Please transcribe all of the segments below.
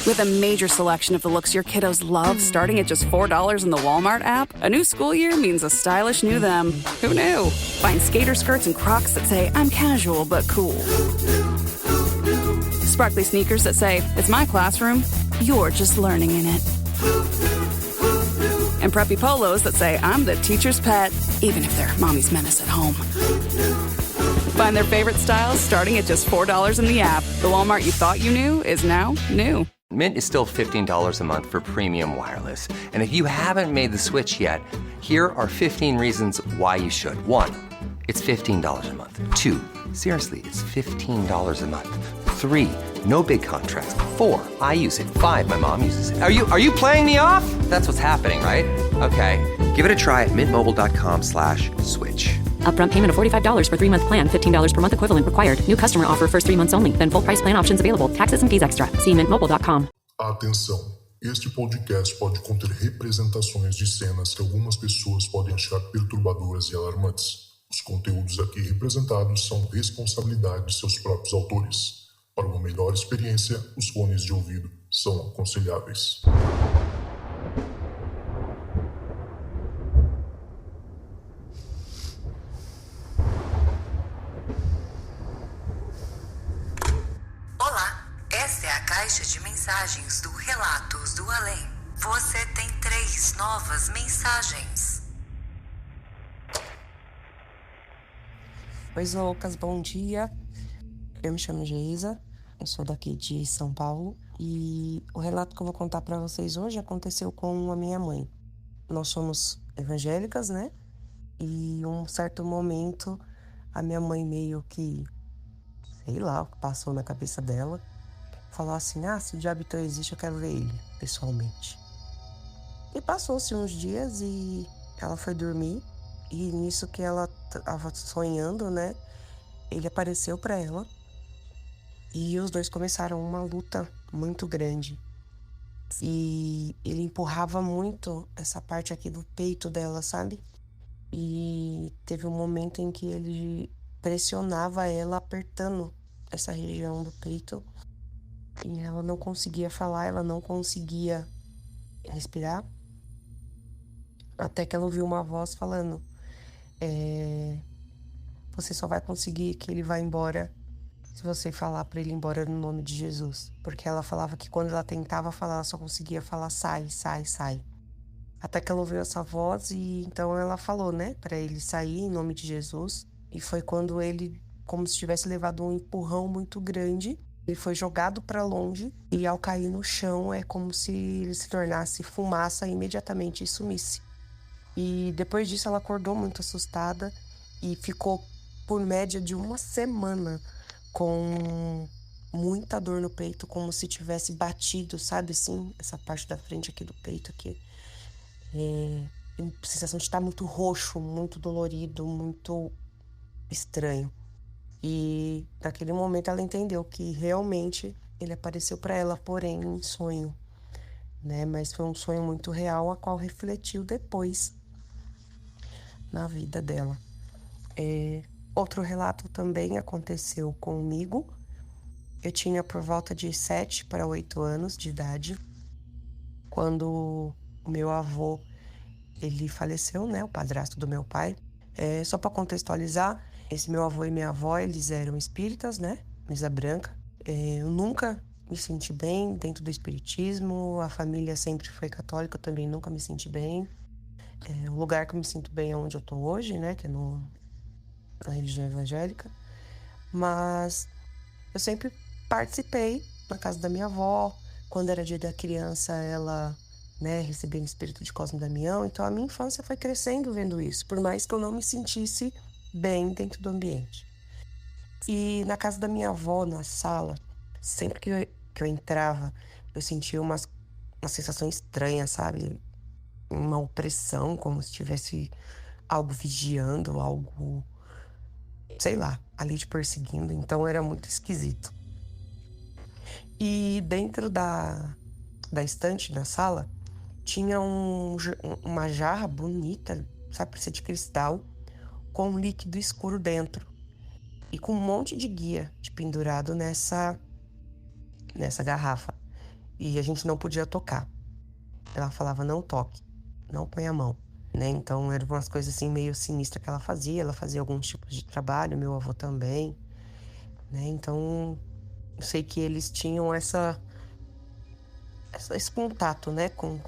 With a major selection of the looks your kiddos love starting at just $4 in the Walmart app, a new school year means a stylish new them. Who knew? Find skater skirts and Crocs that say, I'm casual but cool. Sparkly sneakers that say, it's my classroom, you're just learning in it. And preppy polos that say, I'm the teacher's pet, even if they're mommy's menace at home. Find their favorite styles starting at just $4 in the app. The Walmart you thought you knew is now new. Mint is still $15 a month for premium wireless. And if you haven't made the switch yet, here are 15 reasons why you should. 1, it's $15 a month. 2, seriously, it's $15 a month. 3, no big contrast. 4, I use it. 5, my mom uses it. Are you playing me off? That's what's happening, right? Okay, give it a try at mintmobile.com/switch. Upfront payment of $45 for 3-month plan. $15 per month equivalent required. New customer offer first 3 months only. Then full price plan options available. Taxes and fees extra. See mintmobile.com. Atenção! Este podcast pode conter representações de cenas que algumas pessoas podem achar perturbadoras e alarmantes. Os conteúdos aqui representados são responsabilidade de seus próprios autores. Para uma melhor experiência, os fones de ouvido são aconselháveis. Caixa de mensagens do Relatos do Além. Você tem 3 novas mensagens. Oi, Lucas, bom dia. Eu me chamo Geisa, eu sou daqui de São Paulo e o relato que eu vou contar para vocês hoje aconteceu com a minha mãe. Nós somos evangélicas, né? E em um certo momento a minha mãe meio que, sei lá, o que passou na cabeça dela, falou assim, se o diabo então existe, eu quero ver ele, pessoalmente. E passou-se uns dias e ela foi dormir. E nisso que ela estava sonhando, né? Ele apareceu para ela. E os dois começaram uma luta muito grande. E ele empurrava muito essa parte aqui do peito dela, sabe? E teve um momento em que ele pressionava ela, apertando essa região do peito. E ela não conseguia falar, ela não conseguia respirar. Até que ela ouviu uma voz falando, você só vai conseguir que ele vá embora se você falar pra ele ir embora no nome de Jesus. Porque ela falava que quando ela tentava falar, ela só conseguia falar sai, sai, sai. Até que ela ouviu essa voz e então ela falou, né, pra ele sair em nome de Jesus. E foi quando ele, como se tivesse levado um empurrão muito grande, ele foi jogado para longe e ao cair no chão é como se ele se tornasse fumaça e imediatamente sumisse. E depois disso ela acordou muito assustada e ficou por média de 1 semana com muita dor no peito, como se tivesse batido, sabe assim? Essa parte da frente aqui do peito aqui. Sensação de estar muito roxo, muito dolorido, muito estranho. E naquele momento ela entendeu que realmente ele apareceu para ela, porém em sonho, né? Mas foi um sonho muito real, a qual refletiu depois na vida dela. Outro relato também aconteceu comigo. Eu tinha por volta de 7 para 8 anos de idade, quando o meu avô, ele faleceu, né? O padrasto do meu pai. Só para contextualizar, esse meu avô e minha avó, eles eram espíritas, né? Mesa branca. Eu nunca me senti bem dentro do espiritismo. A família sempre foi católica, eu também nunca me senti bem. O lugar que eu me sinto bem é onde eu tô hoje, né? Que é na religião evangélica. Mas eu sempre participei na casa da minha avó. Quando era dia da criança, ela, né, recebia o espírito de Cosme e Damião. Então a minha infância foi crescendo vendo isso, por mais que eu não me sentisse bem dentro do ambiente. E na casa da minha avó, na sala, sempre que eu entrava, eu sentia uma sensação estranha, sabe? Uma opressão, como se tivesse algo vigiando, algo, sei lá, ali te perseguindo. Então era muito esquisito. E dentro da estante da sala, tinha uma jarra bonita, sabe, parecia de cristal, com um líquido escuro dentro e com um monte de guia pendurado nessa garrafa. e a gente não podia tocar. Ela falava, não toque, não põe a mão, né? Então eram umas coisas assim meio sinistras que ela fazia alguns tipos de trabalho, meu avô também, né? Então eu sei que eles tinham esse contato, né, com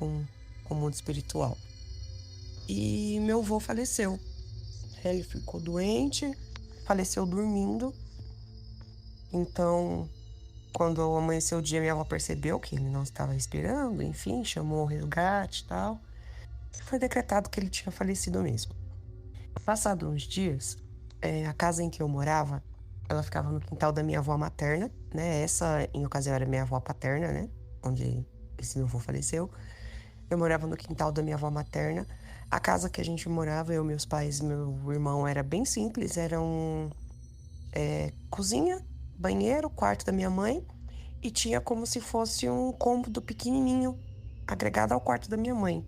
o mundo espiritual. E meu avô faleceu. Ele ficou doente, faleceu dormindo. Então, quando amanheceu o dia, minha avó percebeu que ele não estava respirando, enfim, chamou o resgate e tal. Foi decretado que ele tinha falecido mesmo. Passados uns dias, a casa em que eu morava, ela ficava no quintal da minha avó materna, né? Essa, em ocasião, era minha avó paterna, né? Onde esse meu avô faleceu. Eu morava no quintal da minha avó materna. A casa que a gente morava, eu, meus pais e meu irmão, era bem simples. Era cozinha, banheiro, quarto da minha mãe. E tinha como se fosse um cômodo pequenininho, agregado ao quarto da minha mãe,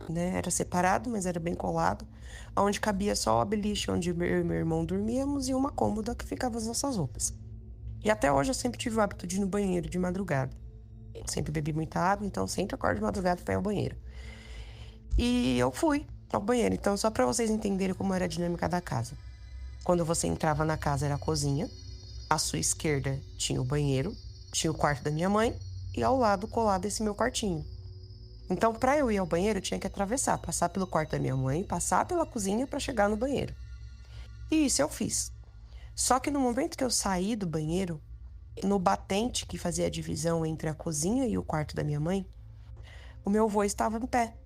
né? Era separado, mas era bem colado. Onde cabia só o beliche onde eu e meu irmão dormíamos e uma cômoda que ficava as nossas roupas. E até hoje eu sempre tive o hábito de ir no banheiro de madrugada. Sempre bebi muita água, então sempre acordo de madrugada para ir ao banheiro. E eu fui ao banheiro. Então, só para vocês entenderem como era a dinâmica da casa. Quando você entrava na casa era a cozinha, à sua esquerda tinha o banheiro, tinha o quarto da minha mãe e ao lado colado esse meu quartinho. Então, para eu ir ao banheiro, eu tinha que atravessar, passar pelo quarto da minha mãe, passar pela cozinha para chegar no banheiro. E isso eu fiz. Só que no momento que eu saí do banheiro, no batente que fazia a divisão entre a cozinha e o quarto da minha mãe, o meu avô estava em pé,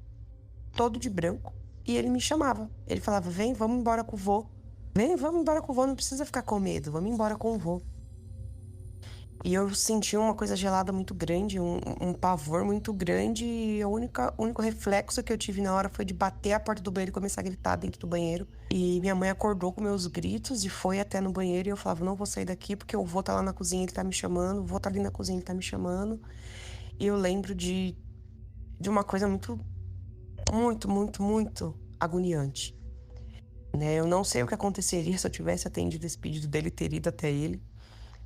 todo de branco, e ele me chamava. Ele falava, vem, vamos embora com o vô. Vem, vamos embora com o vô, não precisa ficar com medo, vamos embora com o vô. E eu senti uma coisa gelada muito grande, um pavor muito grande, e o único reflexo que eu tive na hora foi de bater a porta do banheiro e começar a gritar dentro do banheiro. E minha mãe acordou com meus gritos e foi até no banheiro, e eu falava, não vou sair daqui porque o vô tá lá na cozinha, ele tá me chamando, o vô tá ali na cozinha, ele tá me chamando. E eu lembro de uma coisa muito, muito, muito, muito agoniante, né? Eu não sei o que aconteceria se eu tivesse atendido esse pedido dele, ter ido até ele.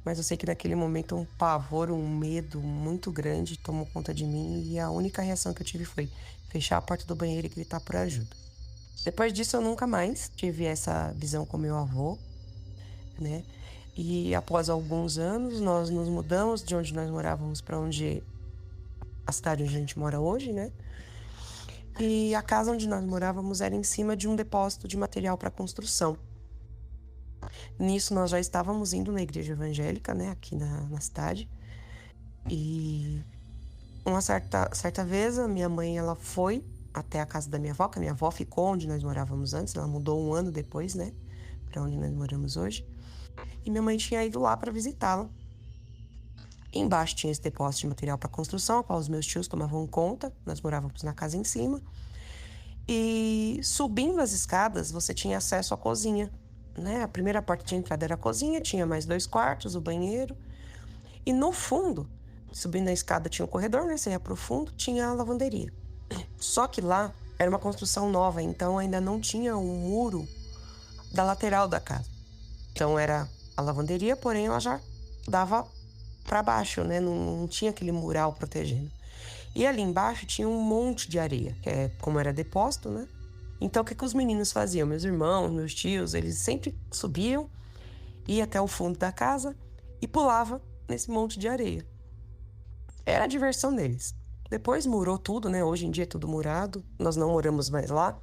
Mas eu sei que naquele momento um pavor, um medo muito grande tomou conta de mim, e a única reação que eu tive foi fechar a porta do banheiro e gritar por ajuda. Depois disso eu nunca mais tive essa visão com meu avô, né? E após alguns anos nós nos mudamos de onde nós morávamos para a cidade onde a gente mora hoje, né? E a casa onde nós morávamos era em cima de um depósito de material para construção. Nisso nós já estávamos indo na igreja evangélica, né, aqui na cidade. E uma certa vez a minha mãe, ela foi até a casa da minha avó, que a minha avó ficou onde nós morávamos antes. Ela mudou um ano depois, né, para onde nós moramos hoje. E minha mãe tinha ido lá para visitá-la. Embaixo tinha esse depósito de material para construção, a qual os meus tios tomavam conta. Nós morávamos na casa em cima. E subindo as escadas, você tinha acesso à cozinha, né? A primeira porta de entrada era a cozinha, tinha mais 2 quartos, o banheiro. E no fundo, subindo a escada, tinha um corredor, né? Você ia pro fundo, tinha a lavanderia. Só que lá era uma construção nova, então ainda não tinha um muro da lateral da casa. Então era a lavanderia, porém ela já dava para baixo, né? Não tinha aquele mural protegendo. E ali embaixo tinha um monte de areia, que é como era depósito, né? Então, o que os meninos faziam? Meus irmãos, meus tios, eles sempre subiam, iam até o fundo da casa e pulavam nesse monte de areia. Era a diversão deles. Depois murou tudo, né? Hoje em dia é tudo murado. Nós não moramos mais lá.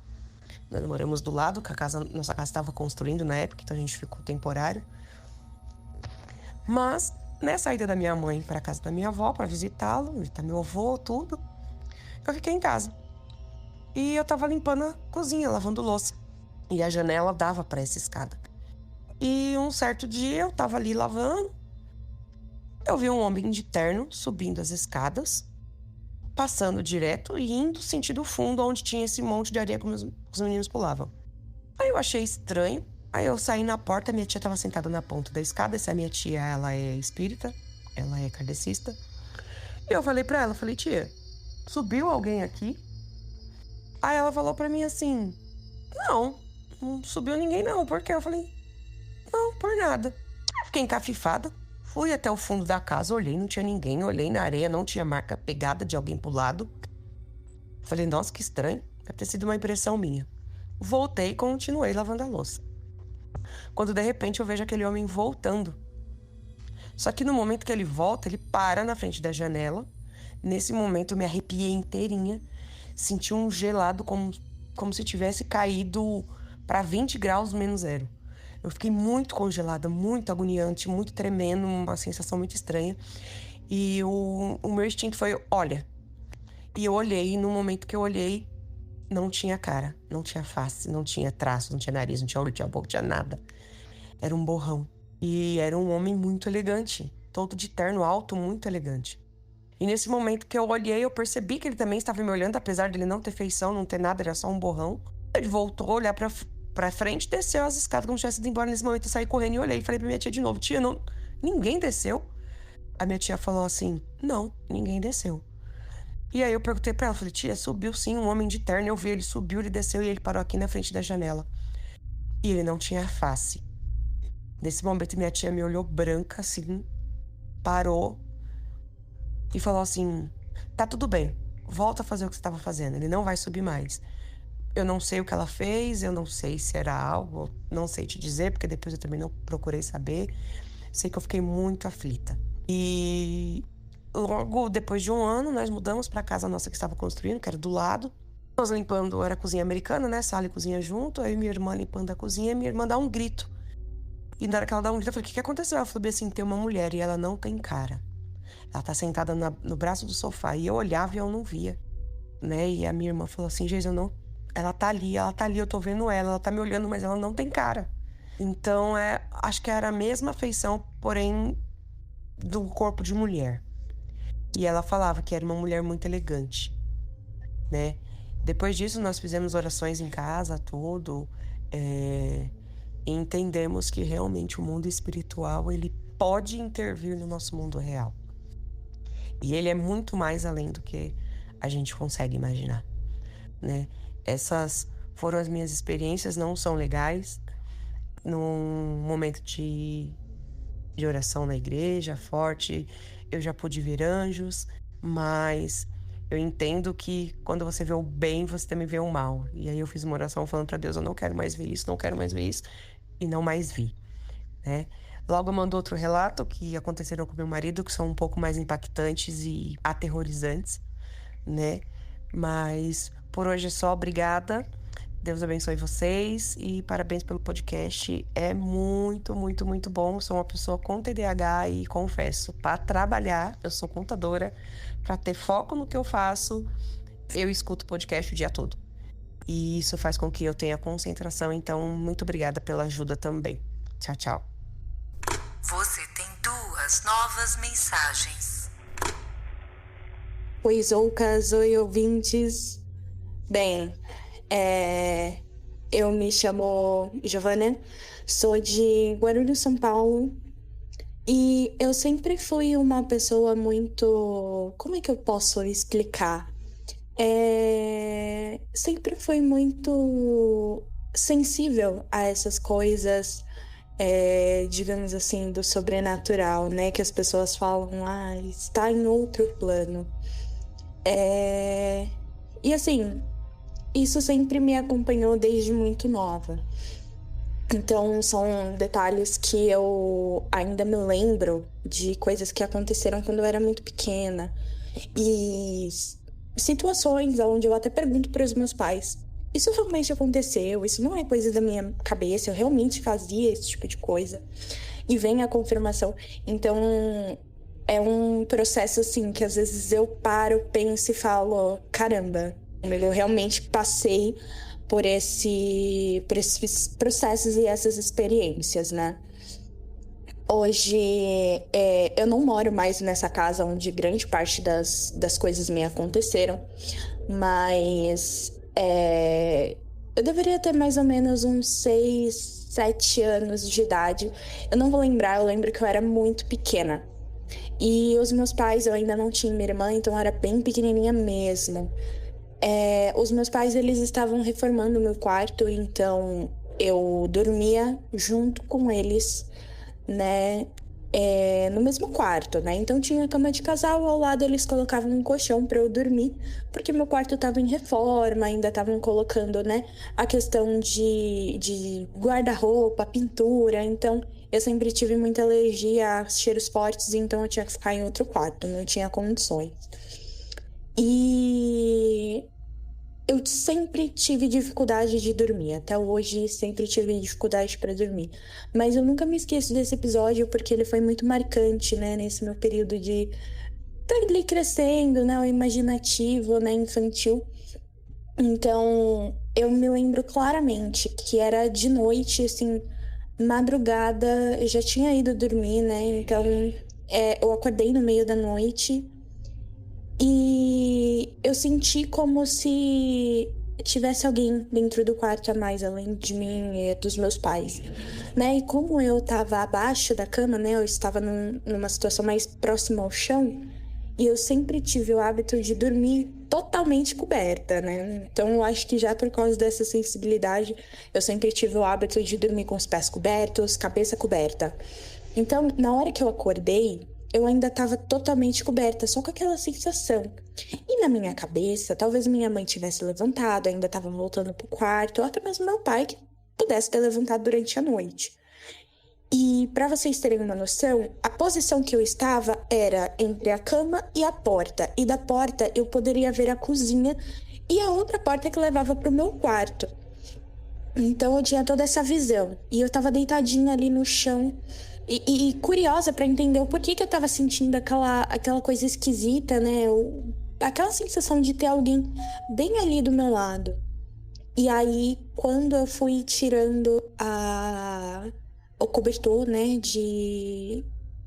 Nós moramos do lado, que nossa casa estava construindo na época, então a gente ficou temporário. Mas, nessa ida da minha mãe para a casa da minha avó, para visitá-lo, visitar meu avô, tudo, eu fiquei em casa. E eu tava limpando a cozinha, lavando louça. E a janela dava para essa escada. E um certo dia eu tava ali lavando. Eu vi um homem de terno subindo as escadas, passando direto e indo sentido fundo, onde tinha esse monte de areia que os meninos pulavam. Aí eu achei estranho. Aí eu saí na porta, minha tia tava sentada na ponta da escada. Essa minha tia, ela é espírita, ela é kardecista. E eu falei pra ela, tia, subiu alguém aqui? Aí ela falou pra mim assim, não subiu ninguém não, por quê? Eu falei, não, por nada. Fiquei encafifada, Fui até o fundo da casa, olhei, não tinha ninguém. Olhei na areia, não tinha marca pegada de alguém pro lado. Falei, nossa, que estranho. Deve ter sido uma impressão minha. Voltei e continuei lavando a louça. Quando de repente eu vejo aquele homem voltando. Só que no momento que ele volta, ele para na frente da janela. Nesse momento eu me arrepiei inteirinha. Senti um gelado como se tivesse caído para 20 graus menos zero. Eu fiquei muito congelada, muito agoniante, muito tremendo, uma sensação muito estranha. E o meu instinto foi, olha. E eu olhei, e no momento que eu olhei, não tinha cara, não tinha face, não tinha traço, não tinha nariz, não tinha olho, não tinha boca, não tinha nada. Era um borrão. E era um homem muito elegante, todo de terno alto, muito elegante. E nesse momento que eu olhei, eu percebi que ele também estava me olhando, apesar dele não ter feição, não ter nada, era só um borrão. Ele voltou a olhar pra frente, desceu as escadas como se tivesse ido embora. Nesse momento eu saí correndo e olhei e falei pra minha tia de novo, tia, não, ninguém desceu? A minha tia falou assim, não, ninguém desceu. E aí eu perguntei pra ela, falei, tia, subiu sim um homem de terno, eu vi, ele subiu, ele desceu e ele parou aqui na frente da janela. E ele não tinha face. Nesse momento minha tia me olhou branca assim, parou e falou assim, tá tudo bem, volta a fazer o que você estava fazendo, ele não vai subir mais. Eu não sei o que ela fez, eu não sei se era algo, não sei te dizer, porque depois eu também não procurei saber. Sei que eu fiquei muito aflita. E logo depois de um ano, nós mudamos para a casa nossa que estava construindo, que era do lado. Nós limpando, era cozinha americana, né? Sala e cozinha junto. Aí minha irmã limpando a cozinha, e minha irmã dá um grito. E na hora que ela dá um grito, eu falei, o que aconteceu? Ela falou assim, tem uma mulher e ela não tem cara. Ela tá sentada no braço do sofá. E eu olhava e eu não via, né? E a minha irmã falou assim, Geisa, ela tá ali, eu tô vendo ela tá me olhando, mas ela não tem cara. Então, acho que era a mesma feição, porém, do corpo de mulher. E ela falava que era uma mulher muito elegante, né? Depois disso, nós fizemos orações em casa, tudo, e entendemos que realmente o mundo espiritual, ele pode intervir no nosso mundo real. E ele é muito mais além do que a gente consegue imaginar, né? Essas foram as minhas experiências, não são legais. Num momento de oração na igreja, forte, eu já pude ver anjos, mas eu entendo que quando você vê o bem, você também vê o mal. E aí eu fiz uma oração falando para Deus, eu não quero mais ver isso, não quero mais ver isso, e não mais vi, né? Logo eu mando outro relato que aconteceram com meu marido, que são um pouco mais impactantes e aterrorizantes, né? Mas por hoje é só, obrigada. Deus abençoe vocês e parabéns pelo podcast. É muito, muito, muito bom. Sou uma pessoa com TDAH e confesso, para trabalhar, eu sou contadora, para ter foco no que eu faço, eu escuto podcast o dia todo. E isso faz com que eu tenha concentração, então muito obrigada pela ajuda também. Tchau, tchau. Você tem 2 novas mensagens. Oi, Zoucas, oi, ouvintes. Bem, eu me chamo Giovana, sou de Guarulhos, São Paulo, e eu sempre fui uma pessoa muito... Como é que eu posso explicar? Sempre fui muito sensível a essas coisas, digamos assim, do sobrenatural, né? Que as pessoas falam, está em outro plano. E assim... Isso sempre me acompanhou desde muito nova. Então, são detalhes que eu ainda me lembro de coisas que aconteceram quando eu era muito pequena. E situações onde eu até pergunto para os meus pais, isso realmente aconteceu? Isso não é coisa da minha cabeça? Eu realmente fazia esse tipo de coisa? E vem a confirmação. Então, é um processo assim que às vezes eu paro, penso e falo, caramba, eu realmente passei por esses processos e essas experiências, né? Hoje, eu não moro mais nessa casa onde grande parte das coisas me aconteceram, mas eu deveria ter mais ou menos uns 6, 7 anos de idade. Eu não vou lembrar, eu lembro que eu era muito pequena. E os meus pais, eu ainda não tinha minha irmã, então eu era bem pequenininha mesmo. Os meus pais, eles estavam reformando o meu quarto, então eu dormia junto com eles, né? no mesmo quarto, né? Então tinha cama de casal, ao lado eles colocavam um colchão para eu dormir, porque meu quarto estava em reforma, ainda estavam colocando, né, a questão de guarda-roupa, pintura. Então eu sempre tive muita alergia a cheiros fortes, então eu tinha que ficar em outro quarto, não tinha condições. E eu sempre tive dificuldade de dormir, até hoje sempre tive dificuldade para dormir. Mas eu nunca me esqueço desse episódio porque ele foi muito marcante, né, nesse meu período de estar ali crescendo, né, o imaginativo, né, infantil. Então, eu me lembro claramente que era de noite, assim, madrugada, eu já tinha ido dormir, né, então eu acordei no meio da noite. E eu senti como se tivesse alguém dentro do quarto a mais, além de mim e dos meus pais, né? E como eu tava abaixo da cama, né? Eu estava numa situação mais próxima ao chão, e eu sempre tive o hábito de dormir totalmente coberta, né? Então eu acho que já por causa dessa sensibilidade, eu sempre tive o hábito de dormir com os pés cobertos, cabeça coberta. Então, na hora que eu acordei, eu ainda estava totalmente coberta, só com aquela sensação. E na minha cabeça, talvez minha mãe tivesse levantado, ainda estava voltando pro quarto, ou até mesmo meu pai, que pudesse ter levantado durante a noite. E para vocês terem uma noção, a posição que eu estava era entre a cama e a porta. E da porta eu poderia ver a cozinha e a outra porta que levava pro meu quarto. Então eu tinha toda essa visão. E eu estava deitadinha ali no chão, e curiosa para entender o porquê que eu tava sentindo aquela coisa esquisita, né? Aquela sensação de ter alguém bem ali do meu lado. E aí, quando eu fui tirando o cobertor, né,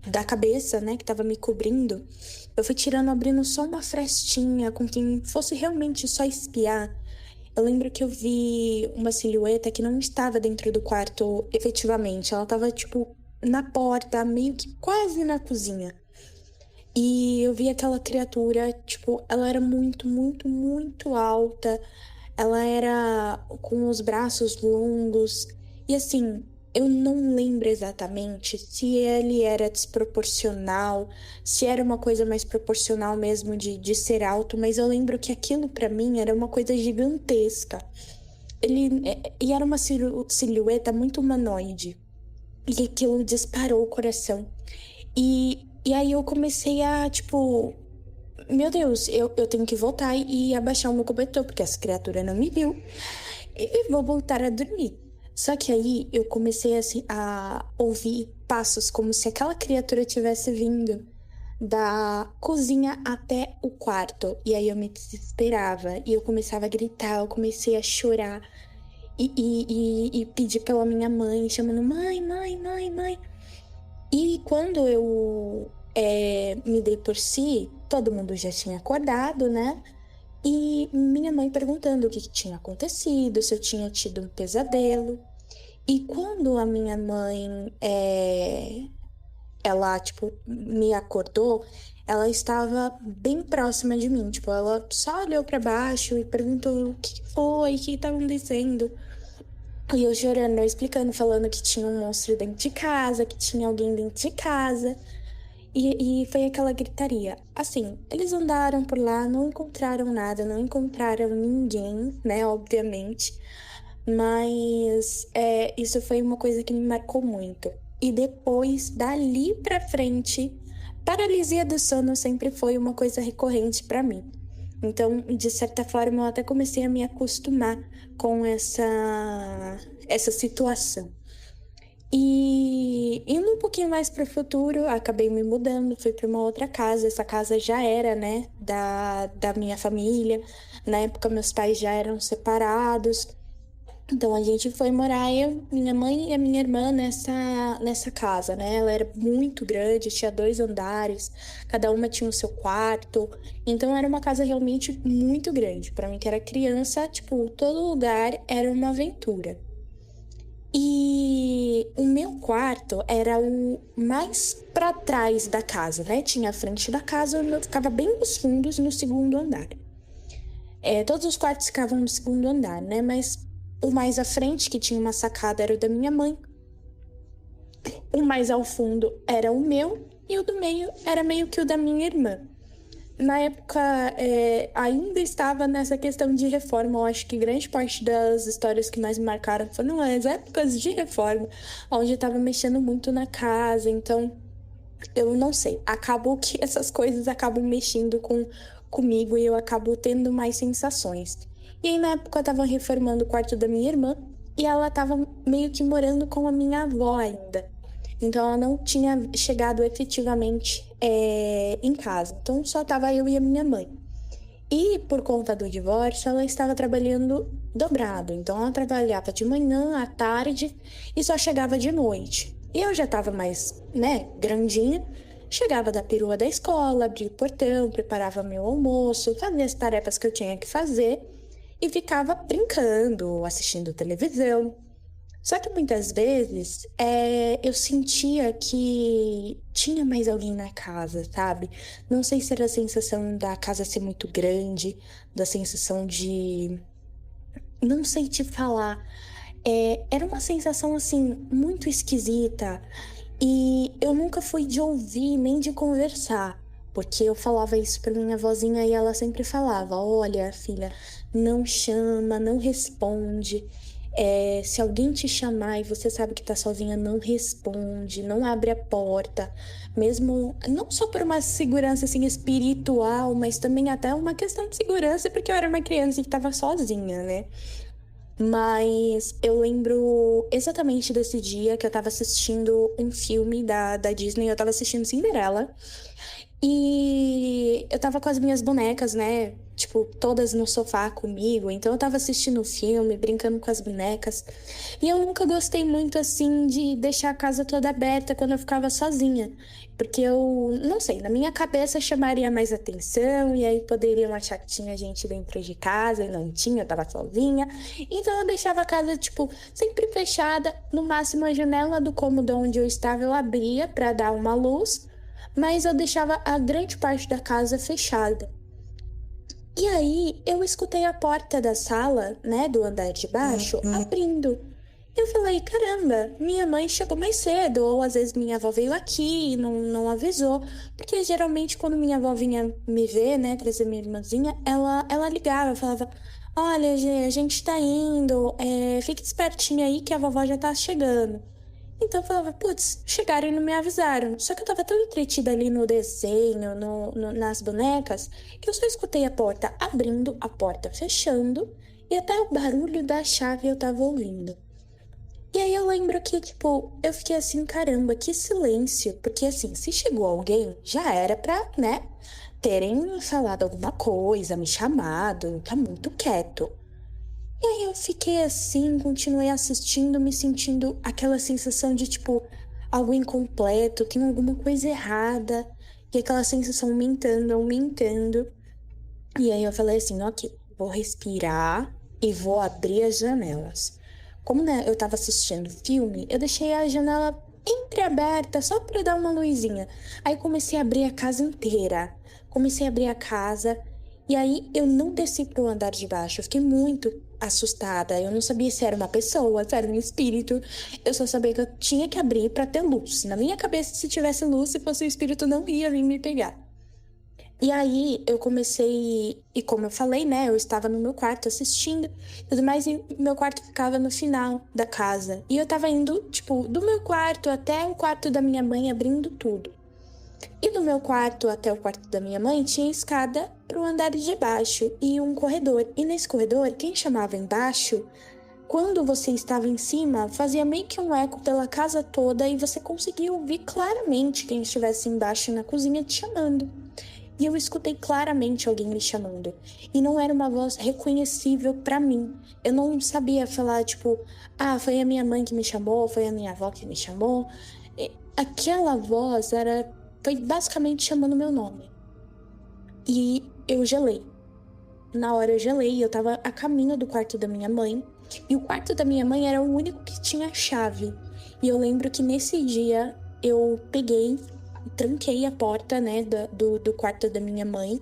da cabeça, né, que tava me cobrindo, eu fui tirando, abrindo só uma frestinha, com quem fosse realmente só espiar. Eu lembro que eu vi uma silhueta que não estava dentro do quarto efetivamente. Ela tava, tipo, na porta, meio que quase na cozinha. E eu vi aquela criatura, tipo, ela era muito, muito, muito alta. Ela era com os braços longos. E assim, eu não lembro exatamente se ele era desproporcional, se era uma coisa mais proporcional mesmo de ser alto, mas eu lembro que aquilo pra mim era uma coisa gigantesca. E era uma silhueta muito humanoide. E aquilo disparou o coração. E aí eu comecei a, tipo, meu Deus, eu tenho que voltar e abaixar o meu cobertor, porque essa criatura não me viu. E vou voltar a dormir. Só que aí eu comecei assim, a ouvir passos, como se aquela criatura tivesse vindo da cozinha até o quarto. E aí eu me desesperava, e eu começava a gritar, eu comecei a chorar. E pedir pela minha mãe, chamando mãe, mãe, mãe, mãe. E quando eu me dei por si, todo mundo já tinha acordado, né? E minha mãe perguntando o que tinha acontecido, se eu tinha tido um pesadelo. E quando a minha mãe, ela, tipo, me acordou, ela estava bem próxima de mim. Tipo, ela só olhou pra baixo e perguntou o que foi, o que estava acontecendo. E eu chorando, eu explicando, falando que tinha um monstro dentro de casa, que tinha alguém dentro de casa. E foi aquela gritaria. Assim, eles andaram por lá, não encontraram nada, não encontraram ninguém, né, obviamente. Mas isso foi uma coisa que me marcou muito. E depois, dali pra frente, paralisia do sono sempre foi uma coisa recorrente pra mim. Então, de certa forma, eu até comecei a me acostumar com essa situação. E indo um pouquinho mais para o futuro, acabei me mudando, fui para uma outra casa. Essa casa já era, né, da minha família. Na época, meus pais já eram separados. Então, a gente foi morar, eu, minha mãe e a minha irmã, nessa casa, né? Ela era muito grande, tinha 2 andares, cada uma tinha o seu quarto. Então, era uma casa realmente muito grande. Para mim, que era criança, tipo, todo lugar era uma aventura. E o meu quarto era o mais para trás da casa, né? Tinha a frente da casa, eu ficava bem nos fundos, no segundo andar. Todos os quartos ficavam no segundo andar, né? Mas o mais à frente, que tinha uma sacada, era o da minha mãe. O mais ao fundo era o meu e o do meio era meio que o da minha irmã. Na época, ainda estava nessa questão de reforma. Eu acho que grande parte das histórias que mais me marcaram foram as épocas de reforma, onde eu estava mexendo muito na casa. Então, eu não sei. Acabou que essas coisas acabam mexendo comigo e eu acabo tendo mais sensações. E aí, na época, eu estava reformando o quarto da minha irmã e ela estava meio que morando com a minha avó ainda. Então, ela não tinha chegado efetivamente em casa. Então, só estava eu e a minha mãe. E, por conta do divórcio, ela estava trabalhando dobrado. Então, ela trabalhava de manhã, à tarde e só chegava de noite. E eu já estava mais, grandinha. Chegava da perua da escola, abria o portão, preparava meu almoço, fazia as tarefas que eu tinha que fazer e ficava brincando, assistindo televisão. Só que muitas vezes eu sentia que tinha mais alguém na casa, sabe? Não sei se era a sensação da casa ser muito grande, da sensação de... Não sei te falar. Era uma sensação, assim, muito esquisita. E eu nunca fui de ouvir nem de conversar. Porque eu falava isso pra minha vozinha e ela sempre falava: olha, filha, não chama, não responde. Se alguém te chamar e você sabe que tá sozinha, não responde, não abre a porta. Mesmo, não só por uma segurança assim, espiritual, mas também até uma questão de segurança, porque eu era uma criança que tava sozinha, né? Mas eu lembro exatamente desse dia que eu tava assistindo um filme da Disney, eu tava assistindo Cinderela. E eu tava com as minhas bonecas, né? Tipo, todas no sofá comigo. Então eu tava assistindo o filme, brincando com as bonecas. E eu nunca gostei muito, assim, de deixar a casa toda aberta quando eu ficava sozinha. Porque eu, não sei, na minha cabeça chamaria mais atenção. E aí poderiam achar que tinha gente dentro de casa. E não tinha, eu tava sozinha. Então eu deixava a casa, tipo, sempre fechada. No máximo a janela do cômodo onde eu estava eu abria pra dar uma luz. Mas eu deixava a grande parte da casa fechada. E aí, eu escutei a porta da sala, né, do andar de baixo, abrindo. Eu falei, caramba, minha mãe chegou mais cedo, ou às vezes minha avó veio aqui e não avisou. Porque geralmente quando minha avó vinha me ver, né, trazer minha irmãzinha, ela ligava, falava, olha, Gê, a gente tá indo, fique espertinha aí que a vovó já tá chegando. Então eu falava, putz, chegaram e não me avisaram. Só que eu tava tão entretida ali no desenho, nas bonecas, que eu só escutei a porta abrindo, a porta fechando, e até o barulho da chave eu tava ouvindo. E aí eu lembro que, tipo, eu fiquei assim, caramba, que silêncio. Porque assim, se chegou alguém, já era pra, né, terem falado alguma coisa, me chamado, tá muito quieto. E aí eu fiquei assim, continuei assistindo, me sentindo aquela sensação de, tipo, algo incompleto, tem alguma coisa errada. E aquela sensação aumentando. E aí eu falei assim, ok, vou respirar e vou abrir as janelas. Como, né, eu tava assistindo filme, eu deixei a janela entreaberta só pra dar uma luzinha. Aí comecei a abrir a casa inteira. E aí eu não desci pro andar de baixo, eu fiquei muito assustada. Eu não sabia se era uma pessoa, se era um espírito. Eu só sabia que eu tinha que abrir pra ter luz. Na minha cabeça, se tivesse luz, se fosse um espírito, não ia vir me pegar. E aí eu comecei, e como eu falei, né, eu estava no meu quarto assistindo, tudo mais, e meu quarto ficava no final da casa. E eu tava indo, tipo, do meu quarto até o quarto da minha mãe, abrindo tudo. E do meu quarto até o quarto da minha mãe tinha escada pro andar de baixo e um corredor. E nesse corredor, quem chamava embaixo, quando você estava em cima, fazia meio que um eco pela casa toda e você conseguia ouvir claramente quem estivesse embaixo na cozinha te chamando. E eu escutei claramente alguém me chamando. E não era uma voz reconhecível pra mim. Eu não sabia falar, tipo, foi a minha mãe que me chamou, foi a minha avó que me chamou. E aquela voz foi basicamente chamando meu nome. E eu gelei. Na hora eu gelei, eu tava a caminho do quarto da minha mãe. E o quarto da minha mãe era o único que tinha chave. E eu lembro que nesse dia eu peguei, tranquei a porta, né, do quarto da minha mãe.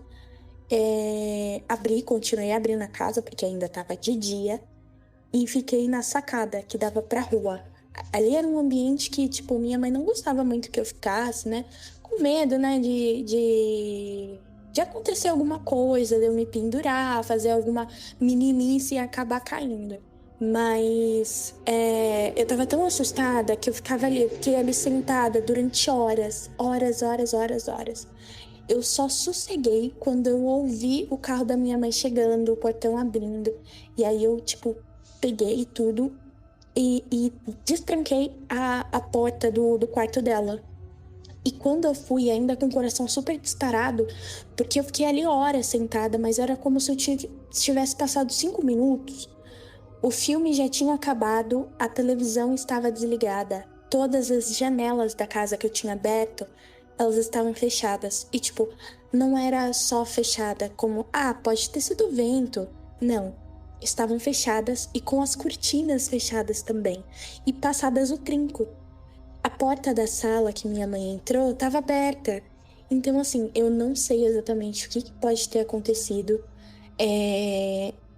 Continuei abrindo a casa, porque ainda tava de dia. E fiquei na sacada que dava pra rua. ali era um ambiente que, tipo, minha mãe não gostava muito que eu ficasse, né? Com medo, né, de acontecer alguma coisa, de eu me pendurar, fazer alguma meninice e acabar caindo. Mas eu tava tão assustada que eu fiquei ali sentada durante horas. Eu só sosseguei quando eu ouvi o carro da minha mãe chegando, o portão abrindo. E aí eu, tipo, peguei tudo e destranquei a porta do quarto dela. E quando eu fui, ainda com o coração super disparado, porque eu fiquei ali horas sentada, mas era como se eu tivesse passado 5 minutos. O filme já tinha acabado, a televisão estava desligada, todas as janelas da casa que eu tinha aberto, elas estavam fechadas. E, tipo, não era só fechada como, pode ter sido vento. Não, estavam fechadas e com as cortinas fechadas também, e passadas o trinco. A porta da sala que minha mãe entrou estava aberta. Então, assim, eu não sei exatamente o que pode ter acontecido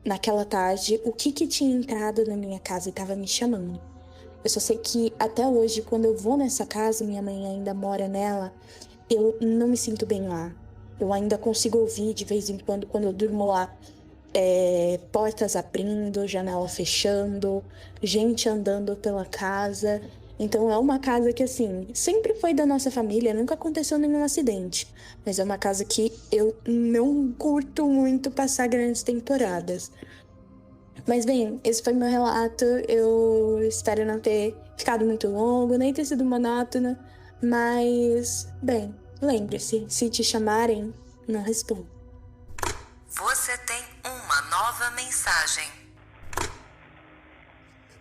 naquela tarde, o que tinha entrado na minha casa e estava me chamando. Eu só sei que até hoje, quando eu vou nessa casa, minha mãe ainda mora nela, eu não me sinto bem lá. Eu ainda consigo ouvir de vez em quando eu durmo lá, portas abrindo, janela fechando, gente andando pela casa. Então é uma casa que, assim, sempre foi da nossa família, nunca aconteceu nenhum acidente. Mas é uma casa que eu não curto muito passar grandes temporadas. Mas, bem, esse foi meu relato. Eu espero não ter ficado muito longo, nem ter sido monótono. Mas, bem, lembre-se, se te chamarem, não responda. Você tem uma nova mensagem.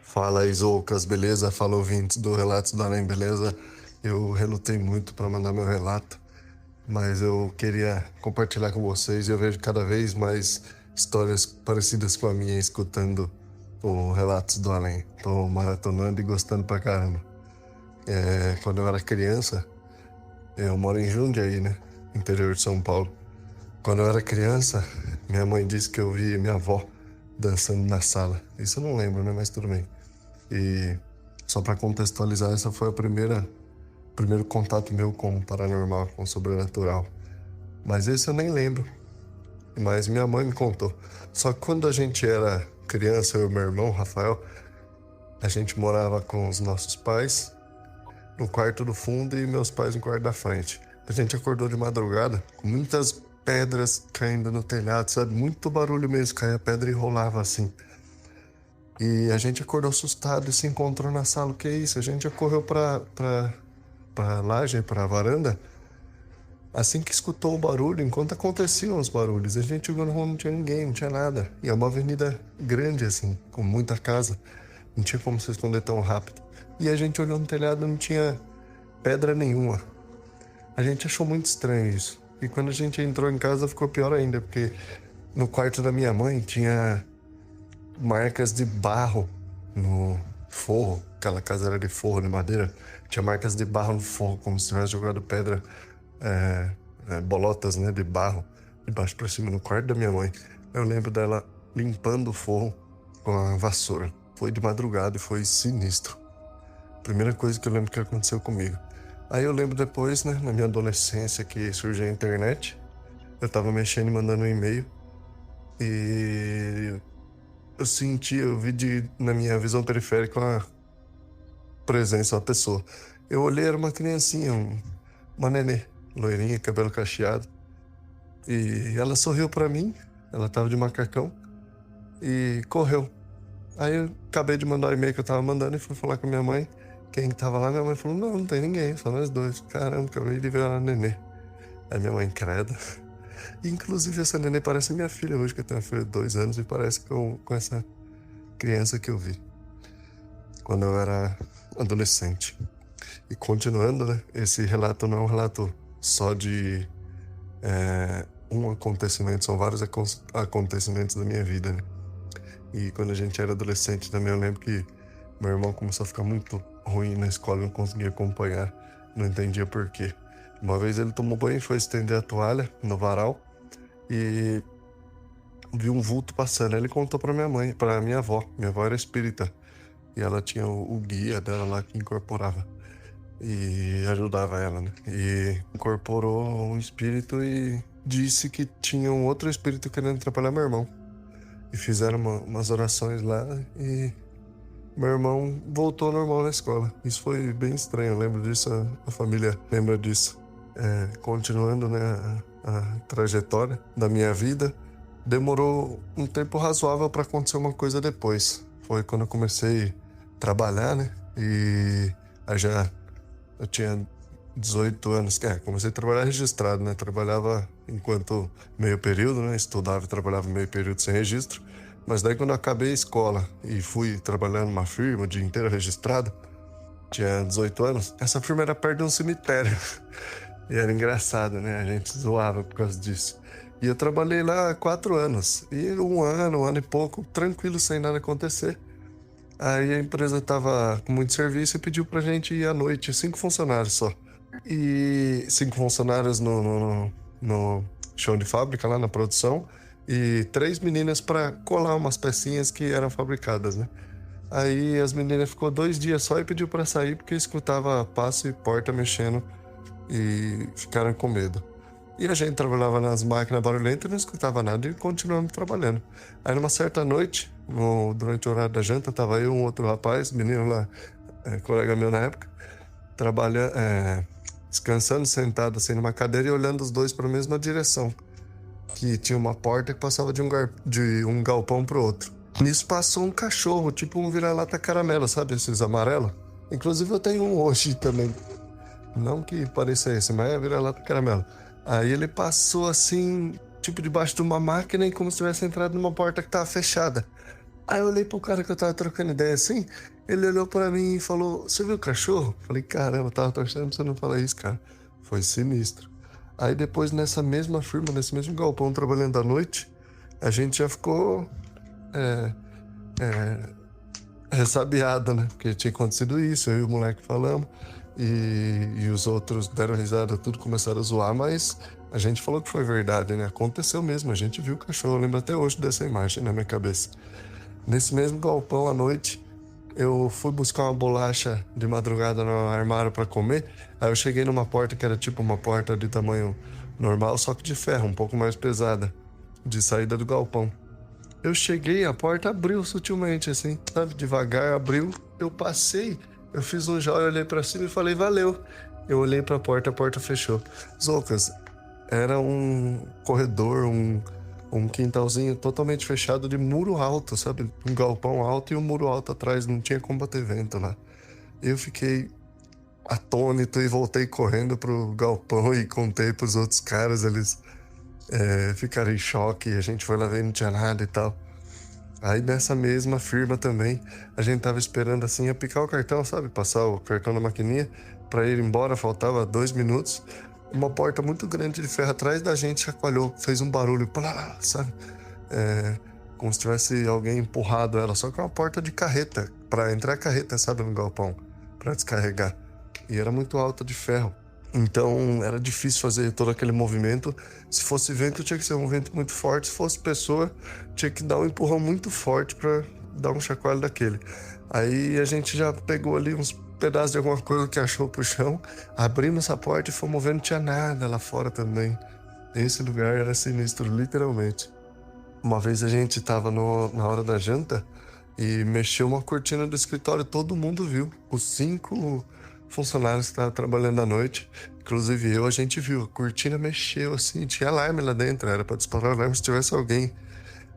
Fala, Isoucas, beleza? Fala, ouvintes do Relatos do Além, beleza? Eu relutei muito para mandar meu relato, mas eu queria compartilhar com vocês e eu vejo cada vez mais histórias parecidas com a minha escutando o Relatos do Além. Tô maratonando e gostando pra caramba. Quando eu era criança, eu moro em Jundiaí, né? Interior de São Paulo. Quando eu era criança, minha mãe disse que eu vi minha avó dançando na sala. Isso eu não lembro, né? Mas tudo bem. E só para contextualizar, essa foi o primeiro contato meu com o paranormal, com o sobrenatural. Mas esse eu nem lembro. Mas minha mãe me contou. Só que quando a gente era criança, eu e meu irmão, Rafael, a gente morava com os nossos pais no quarto do fundo e meus pais no quarto da frente. A gente acordou de madrugada com muitas pedras caindo no telhado, sabe? Muito barulho mesmo, caía a pedra e rolava assim. E a gente acordou assustado e se encontrou na sala. O que é isso? A gente já correu pra laje, pra varanda. Assim que escutou o barulho, enquanto aconteciam os barulhos, a gente chegou no rua, não tinha ninguém, não tinha nada. E é uma avenida grande, assim, com muita casa. Não tinha como se esconder tão rápido. E a gente olhou no telhado, não tinha pedra nenhuma. A gente achou muito estranho isso. E quando a gente entrou em casa, ficou pior ainda, porque no quarto da minha mãe tinha marcas de barro no forro. Aquela casa era de forro, de madeira. Tinha marcas de barro no forro, como se tivesse jogado pedra, bolotas, né, de barro, de baixo pra cima, no quarto da minha mãe. Eu lembro dela limpando o forro com a vassoura. Foi de madrugada e foi sinistro. Primeira coisa que eu lembro que aconteceu comigo. Aí eu lembro depois, né, na minha adolescência, que surgiu a internet. Eu tava mexendo e mandando um e-mail. E eu vi na minha visão periférica uma presença, uma pessoa. Eu olhei, era uma criancinha, uma nenê, loirinha, cabelo cacheado. E ela sorriu pra mim, ela tava de macacão e correu. Aí eu acabei de mandar o e-mail que eu tava mandando e fui falar com minha mãe. Quem tava lá, minha mãe falou, não tem ninguém, só nós dois. Caramba, acabei de ver a nenê. Aí minha mãe, credo. Inclusive, essa nenê parece minha filha hoje, que eu tenho uma filha de 2 anos e parece com essa criança que eu vi quando eu era adolescente. E continuando, né? Esse relato não é um relato só de um acontecimento, são vários acontecimentos da minha vida, né? E quando a gente era adolescente também, eu lembro que meu irmão começou a ficar muito ruim na escola, não conseguia acompanhar, não entendia por quê. Uma vez ele tomou banho e foi estender a toalha no varal e viu um vulto passando. Ele contou pra minha mãe, pra minha avó. Minha avó era espírita. E ela tinha o guia dela lá que incorporava e ajudava ela, né? E incorporou um espírito e disse que tinha um outro espírito querendo atrapalhar meu irmão. E fizeram umas orações lá e meu irmão voltou normal na escola. Isso foi bem estranho, eu lembro disso, a família lembra disso. Continuando, né, a trajetória da minha vida, demorou um tempo razoável para acontecer uma coisa depois. Foi quando eu comecei a trabalhar, né, e aí eu tinha 18 anos, comecei a trabalhar registrado, né, trabalhava enquanto meio período, né, estudava e trabalhava meio período sem registro. Mas daí quando eu acabei a escola e fui trabalhar numa firma o dia inteiro registrado, tinha 18 anos, essa firma era perto de um cemitério. E era engraçado, né? A gente zoava por causa disso. E eu trabalhei lá 4 anos. E um ano e pouco, tranquilo, sem nada acontecer. Aí a empresa tava com muito serviço e pediu pra gente ir à noite, 5 funcionários só. E 5 funcionários no chão de fábrica, lá na produção. E 3 meninas para colar umas pecinhas que eram fabricadas, né? Aí as meninas ficou 2 dias só e pediu para sair porque escutava passo e porta mexendo e ficaram com medo. E a gente trabalhava nas máquinas barulhentas e não escutava nada e continuamos trabalhando. Aí numa certa noite, durante o horário da janta, tava eu e um outro rapaz, menino lá, colega meu na época, descansando, sentado assim numa cadeira e olhando os dois para a mesma direção. Que tinha uma porta que passava de um galpão pro outro. Nisso passou um cachorro, tipo um vira-lata caramelo, sabe? Esses amarelos. Inclusive eu tenho um hoje também. Não que pareça esse, mas é vira-lata caramelo. Aí ele passou assim, tipo debaixo de uma máquina e como se tivesse entrado numa porta que tava fechada. Aí eu olhei pro cara que eu tava trocando ideia assim, ele olhou pra mim e falou, você viu o cachorro? Falei, caramba, eu tava torcendo pra você não falar isso, cara. Foi sinistro. Aí depois nessa mesma firma, nesse mesmo galpão, trabalhando à noite, a gente já ficou ressabiado, né? Porque tinha acontecido isso, eu e o moleque falamos, e os outros deram risada, tudo começaram a zoar, mas a gente falou que foi verdade, né? Aconteceu mesmo, a gente viu o cachorro, eu lembro até hoje dessa imagem na minha cabeça. Nesse mesmo galpão à noite, eu fui buscar uma bolacha de madrugada no armário para comer. Aí eu cheguei numa porta que era tipo uma porta de tamanho normal, só que de ferro, um pouco mais pesada, de saída do galpão. Eu cheguei, a porta abriu sutilmente, assim, sabe? Devagar abriu, eu passei, eu fiz um joia, olhei para cima e falei, valeu. Eu olhei para a porta fechou. Zocas, era um corredor, um quintalzinho totalmente fechado de muro alto, sabe? Um galpão alto e um muro alto atrás, não tinha como bater vento lá. Eu fiquei atônito e voltei correndo pro galpão e contei pros outros caras, eles ficaram em choque, a gente foi lá ver, não tinha nada e tal. Aí nessa mesma firma também, a gente tava esperando assim, apicar o cartão, sabe? Passar o cartão na maquininha pra ir embora, faltava 2 minutos. Uma porta muito grande de ferro atrás da gente chacoalhou, fez um barulho, plá, sabe? Como se tivesse alguém empurrado ela, só que é uma porta de carreta, pra entrar carreta, sabe, no galpão, pra descarregar. E era muito alta de ferro, então era difícil fazer todo aquele movimento. Se fosse vento, tinha que ser um vento muito forte, se fosse pessoa, tinha que dar um empurrão muito forte pra dar um chacoalho daquele. Aí a gente já pegou ali uns pedaço de alguma coisa que achou pro chão, abrimos essa porta e fomos vendo, não tinha nada lá fora também. Esse lugar era sinistro, literalmente. Uma vez a gente tava na hora da janta e mexeu uma cortina do escritório, todo mundo viu. Os 5 funcionários que estavam trabalhando à noite, inclusive eu, a gente viu. A cortina mexeu assim, tinha alarme lá dentro, era pra disparar o alarme se tivesse alguém.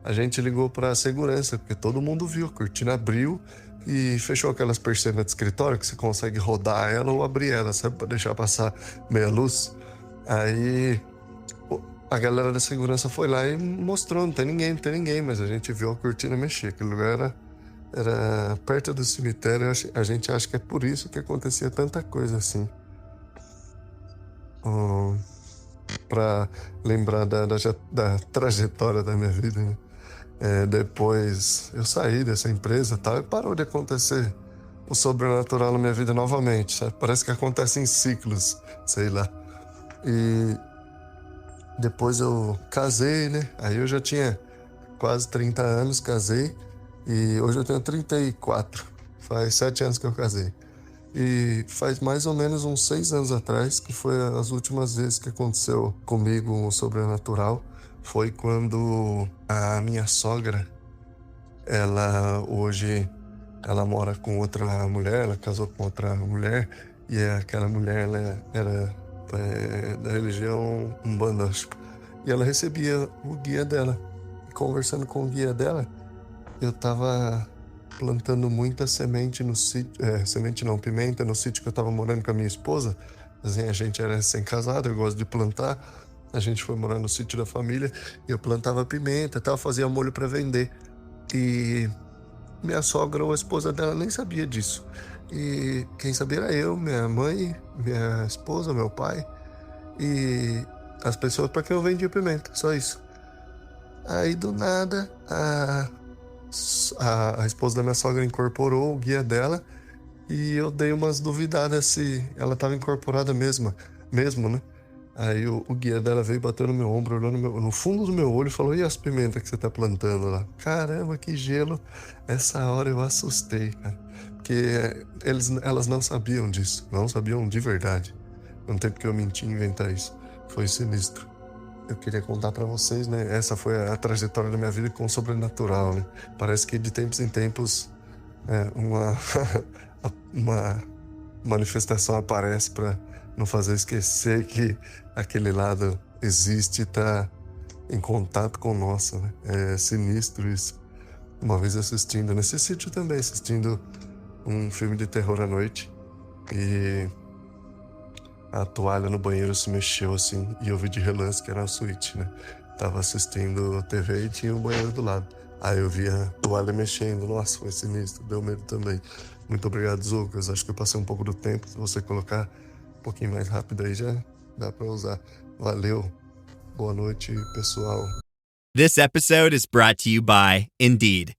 A gente ligou pra segurança, porque todo mundo viu, a cortina abriu e fechou aquelas persianas de escritório que você consegue rodar ela ou abrir ela, sabe? Pra deixar passar meia luz. Aí a galera da segurança foi lá e mostrou, não tem ninguém, mas a gente viu a cortina mexer. Aquele lugar era perto do cemitério, a gente acha que é por isso que acontecia tanta coisa assim. Pra lembrar da trajetória da minha vida, né? Depois eu saí dessa empresa e tal, e parou de acontecer o sobrenatural na minha vida novamente, sabe? Parece que acontece em ciclos, sei lá. E depois eu casei, né? Aí eu já tinha quase 30 anos, casei, e hoje eu tenho 34. Faz 7 anos que eu casei. E faz mais ou menos uns 6 anos atrás, que foi as últimas vezes que aconteceu comigo um sobrenatural, foi quando a minha sogra, ela mora com outra mulher, ela casou com outra mulher, e aquela mulher ela era da religião Umbanda, e ela recebia o guia dela. Conversando com o guia dela, eu tava plantando muita semente no sítio, pimenta no sítio que eu tava morando com a minha esposa. Assim, a gente era recém-casado, eu gosto de plantar. A gente foi morar no sítio da família, eu plantava pimenta e tal, fazia molho para vender. E minha sogra ou a esposa dela nem sabia disso. E quem sabia era eu, minha mãe, minha esposa, meu pai e as pessoas para quem eu vendia pimenta, só isso. Aí do nada a esposa da minha sogra incorporou o guia dela e eu dei umas duvidadas se ela estava incorporada mesmo, né? Aí o guia dela veio batendo no meu ombro, olhando no fundo do meu olho e falou: e as pimentas que você tá plantando lá? Caramba, que gelo! Essa hora eu assustei, cara. Porque elas não sabiam disso, não sabiam de verdade. Não tem porque eu mentir e inventar isso. Foi sinistro. Eu queria contar pra vocês, né? Essa foi a trajetória da minha vida com o sobrenatural, né? Parece que de tempos em tempos uma manifestação aparece pra não fazer esquecer que aquele lado existe e tá em contato com o nosso, né? É sinistro isso. Uma vez assistindo, nesse sítio também, assistindo um filme de terror à noite, e a toalha no banheiro se mexeu assim, e eu vi de relance que era a suíte, né? Tava assistindo TV e tinha um banheiro do lado. Aí eu vi a toalha mexendo, nossa, foi sinistro, deu medo também. Muito obrigado, Zucas. Acho que eu passei um pouco do tempo, se você colocar um pouquinho mais rápido aí já dá pra usar. Valeu, boa noite, pessoal. This episode is brought to you by Indeed.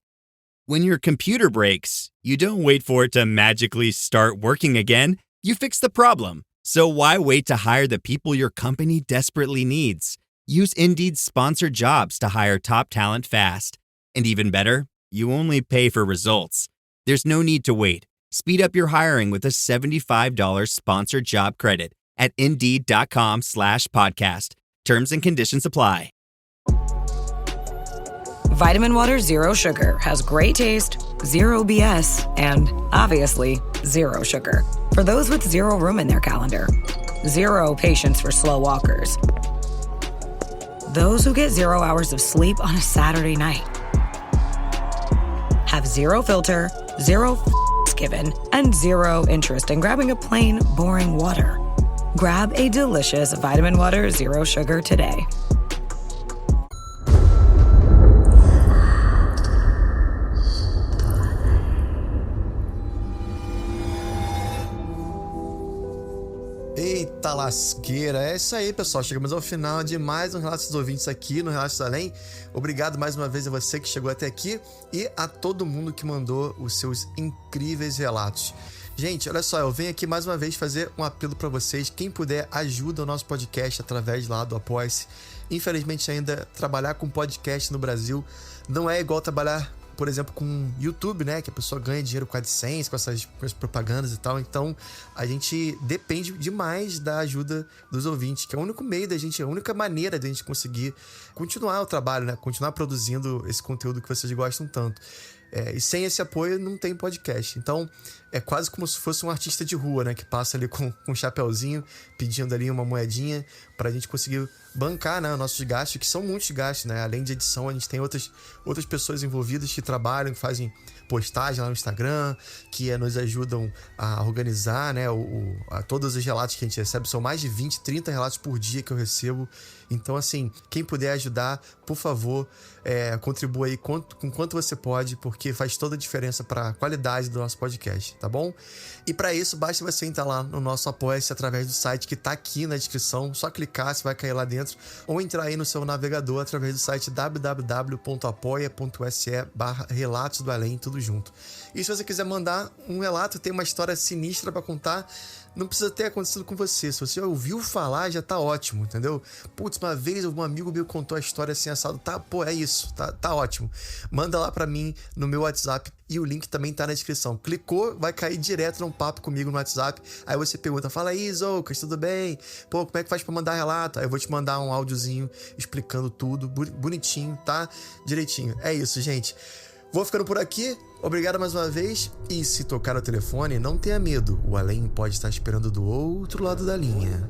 When your computer breaks, you don't wait for it to magically start working again. You fix the problem. So why wait to hire the people your company desperately needs? Use Indeed's sponsored jobs to hire top talent fast. And even better, you only pay for results. There's no need to wait. Speed up your hiring with a $75 sponsored job credit at Indeed.com/podcast. Terms and conditions apply. Vitamin Water Zero Sugar has great taste, zero BS, and obviously zero sugar. For those with zero room in their calendar, zero patience for slow walkers, those who get 0 hours of sleep on a Saturday night, have zero filter, zero given, and zero interest in grabbing a plain, boring water. Grab a delicious Vitamin Water Zero Sugar today. Eita lasqueira, é isso aí, pessoal. Chegamos ao final de mais um Relatos dos Ouvintes aqui no Relatos do Além. Obrigado mais uma vez a você que chegou até aqui e a todo mundo que mandou os seus incríveis relatos. Gente, olha só, eu venho aqui mais uma vez fazer um apelo para vocês. Quem puder, ajuda o nosso podcast através lá do Apoia-se. Infelizmente ainda trabalhar com podcast no Brasil não é igual trabalhar, por exemplo, com YouTube, né? Que a pessoa ganha dinheiro com AdSense, com essas propagandas e tal. Então, a gente depende demais da ajuda dos ouvintes, que é o único meio da gente, a única maneira da gente conseguir continuar o trabalho, né? Continuar produzindo esse conteúdo que vocês gostam tanto. E sem esse apoio não tem podcast. Então é quase como se fosse um artista de rua, né? Que passa ali com um chapeuzinho, pedindo ali uma moedinha pra gente conseguir bancar, né, nossos gastos, que são muitos gastos, né? Além de edição, a gente tem outras pessoas envolvidas que trabalham, que fazem postagem lá no Instagram, que nos ajudam a organizar, né, todos os relatos que a gente recebe. São mais de 20, 30 relatos por dia que eu recebo. Então, assim, quem puder ajudar, por favor, contribua aí com quanto você pode, porque faz toda a diferença para a qualidade do nosso podcast, tá bom? E para isso, basta você entrar lá no nosso Apoia-se através do site que tá aqui na descrição. Só clicar, você vai cair lá dentro, ou entrar aí no seu navegador através do site www.apoia.se/Relatos do Além, tudo junto. E se você quiser mandar um relato, tem uma história sinistra para contar, não precisa ter acontecido com você. Se você ouviu falar, já tá ótimo, entendeu? Putz, uma vez um amigo meu contou a história assim, assado. Tá, pô, é isso, tá ótimo. Manda lá pra mim no meu WhatsApp e o link também tá na descrição. Clicou, vai cair direto num papo comigo no WhatsApp. Aí você pergunta, fala aí, Zoucas, tudo bem? Pô, como é que faz pra mandar relato? Aí eu vou te mandar um áudiozinho explicando tudo, bonitinho, tá? Direitinho. É isso, gente. Vou ficando por aqui. Obrigado mais uma vez. E se tocar o telefone, não tenha medo. O além pode estar esperando do outro lado da linha.